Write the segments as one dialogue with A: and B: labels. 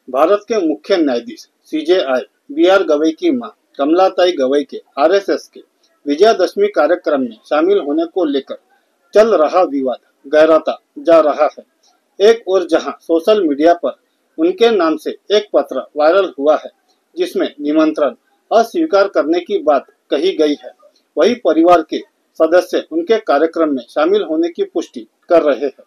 A: भारत के मुख्य न्यायाधीश सीजेआई बी.आर. गवई की मां कमलाताई गवई के आरएसएस के विजयादशमी कार्यक्रम में शामिल होने को लेकर चल रहा विवाद गहराता जा रहा है। एक ओर जहां सोशल मीडिया पर उनके नाम से एक पत्र वायरल हुआ है जिसमें निमंत्रण अस्वीकार करने की बात कही गई है, वहीं परिवार के सदस्य उनके कार्यक्रम में शामिल होने की पुष्टि कर रहे हैं।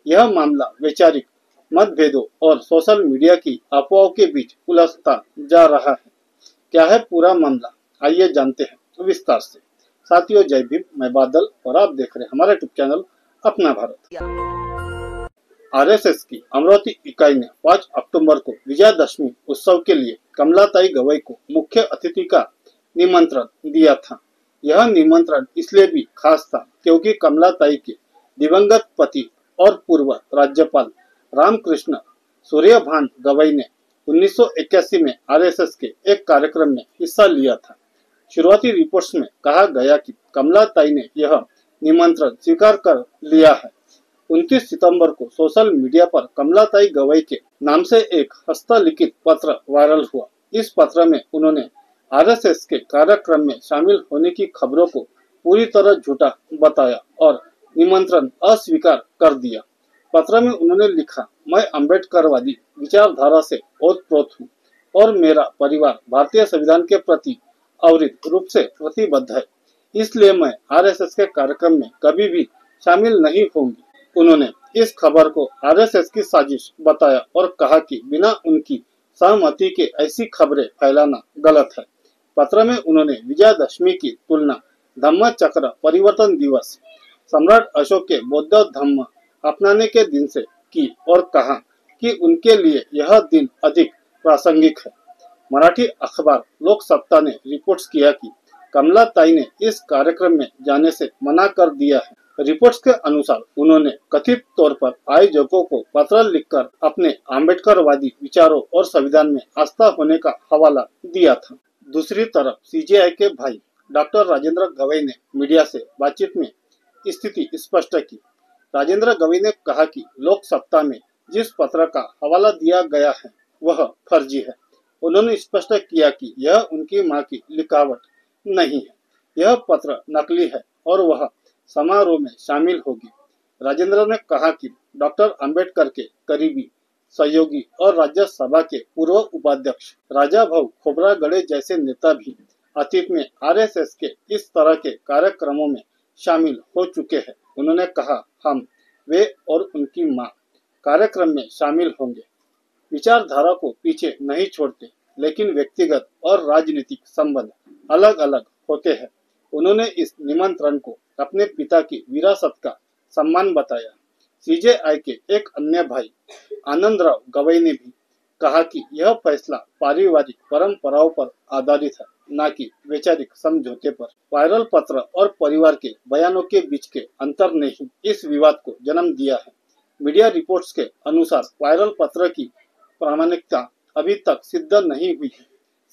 A: यह मामला वैचारिक मतभेदों और सोशल मीडिया की अफवाहों के बीच उलझता जा रहा है। क्या है पूरा मामला, आइए जानते हैं विस्तार से। साथियों, जय भीम, मैं बादल और आप देख रहे हैं हमारा यूट्यूब चैनल अपना भारत। आरएसएस की अमरावती इकाई ने 5 अक्टूबर को विजयादशमी उत्सव के लिए कमलाताई गवई को मुख्य अतिथि का निमंत्रण दिया था। यह निमंत्रण इसलिए भी खास था क्योंकि कमलाताई के दिवंगत पति और पूर्व राज्यपाल रामकृष्ण सूर्यभान गवई ने 1981 में आरएसएस के एक कार्यक्रम में हिस्सा लिया था। शुरुआती रिपोर्ट्स में कहा गया कि कमलाताई ने यह निमंत्रण स्वीकार कर लिया है। 29 सितंबर को सोशल मीडिया पर कमलाताई गवई के नाम से एक हस्तलिखित पत्र वायरल हुआ। इस पत्र में उन्होंने आरएसएस के कार्यक्रम में शामिल होने की खबरों को पूरी तरह झूठा बताया और निमंत्रण अस्वीकार कर दिया। पत्र में उन्होंने लिखा, मैं अम्बेडकरवादी विचारधारा से ओतप्रोत हूँ और मेरा परिवार भारतीय संविधान के प्रति अविरत रूप से प्रतिबद्ध है, इसलिए मैं आरएसएस के कार्यक्रम में कभी भी शामिल नहीं होंगी। उन्होंने इस खबर को आरएसएस की साजिश बताया और कहा कि बिना उनकी सहमति के ऐसी खबरें फैलाना गलत है। पत्र में उन्होंने विजयादशमी की तुलना धम्म चक्र परिवर्तन दिवस, सम्राट अशोक के बौद्ध धम्म अपनाने के दिन से की और कहा कि उनके लिए यह दिन अधिक प्रासंगिक है। मराठी अखबार लोकसत्ता ने रिपोर्ट्स किया कि कमलाताई ने इस कार्यक्रम में जाने से मना कर दिया है। रिपोर्ट्स के अनुसार उन्होंने कथित तौर पर आयोजकों को पत्र लिखकर अपने अम्बेडकरवादी विचारों और संविधान में आस्था होने का हवाला दिया था। दूसरी तरफ सीजेआई के भाई डॉक्टर राजेंद्र गवई ने मीडिया से बातचीत में स्थिति स्पष्ट की। राजेंद्र गवई ने कहा कि लोकसत्ता में जिस पत्र का हवाला दिया गया है वह फर्जी है। उन्होंने स्पष्ट किया कि यह उनकी मां की लिखावट नहीं है, यह पत्र नकली है और वह समारोह में शामिल होगी। राजेंद्र ने कहा कि डॉक्टर अंबेडकर के करीबी सहयोगी और राज्यसभा के पूर्व उपाध्यक्ष राजा भाऊ खोब्रागडे जैसे नेता भी अतीत में आरएसएस के इस तरह के कार्यक्रमों में शामिल हो चुके हैं। उन्होंने कहा, हम, वे और उनकी मां कार्यक्रम में शामिल होंगे। विचारधारा को पीछे नहीं छोड़ते, लेकिन व्यक्तिगत और राजनीतिक संबंध अलग अलग होते हैं। उन्होंने इस निमंत्रण को अपने पिता की विरासत का सम्मान बताया। सीजेआई के एक अन्य भाई आनंदराव गवई ने भी कहा कि यह फैसला पारिवारिक परंपराओं पर आधारित है, न कि वैचारिक समझौते पर। वायरल पत्र और परिवार के बयानों के बीच के अंतर ने ही इस विवाद को जन्म दिया है। मीडिया रिपोर्ट्स के अनुसार वायरल पत्र की प्रामाणिकता अभी तक सिद्ध नहीं हुई है।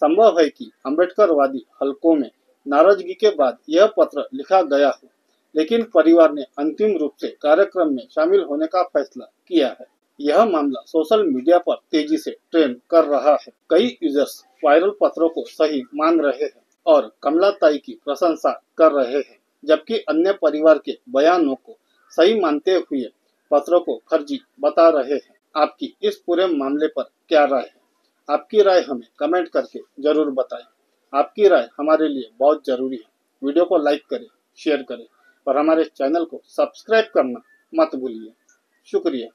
A: संभव है कि अम्बेडकरवादी हलकों में नाराजगी के बाद यह पत्र लिखा गया हो, लेकिन परिवार ने अंतिम रूप से कार्यक्रम में शामिल होने का फैसला किया है। यह मामला सोशल मीडिया पर तेजी से ट्रेंड कर रहा है। कई यूजर्स वायरल पत्रों को सही मान रहे हैं और कमलाताई की प्रशंसा कर रहे हैं, जबकि अन्य परिवार के बयानों को सही मानते हुए पत्रों को फर्जी बता रहे हैं। आपकी इस पूरे मामले पर क्या राय है? आपकी राय हमें कमेंट करके जरूर बताएं। आपकी राय हमारे लिए बहुत जरूरी है। वीडियो को लाइक करें, शेयर करें और हमारे चैनल को सब्सक्राइब करना मत भूलिए। शुक्रिया।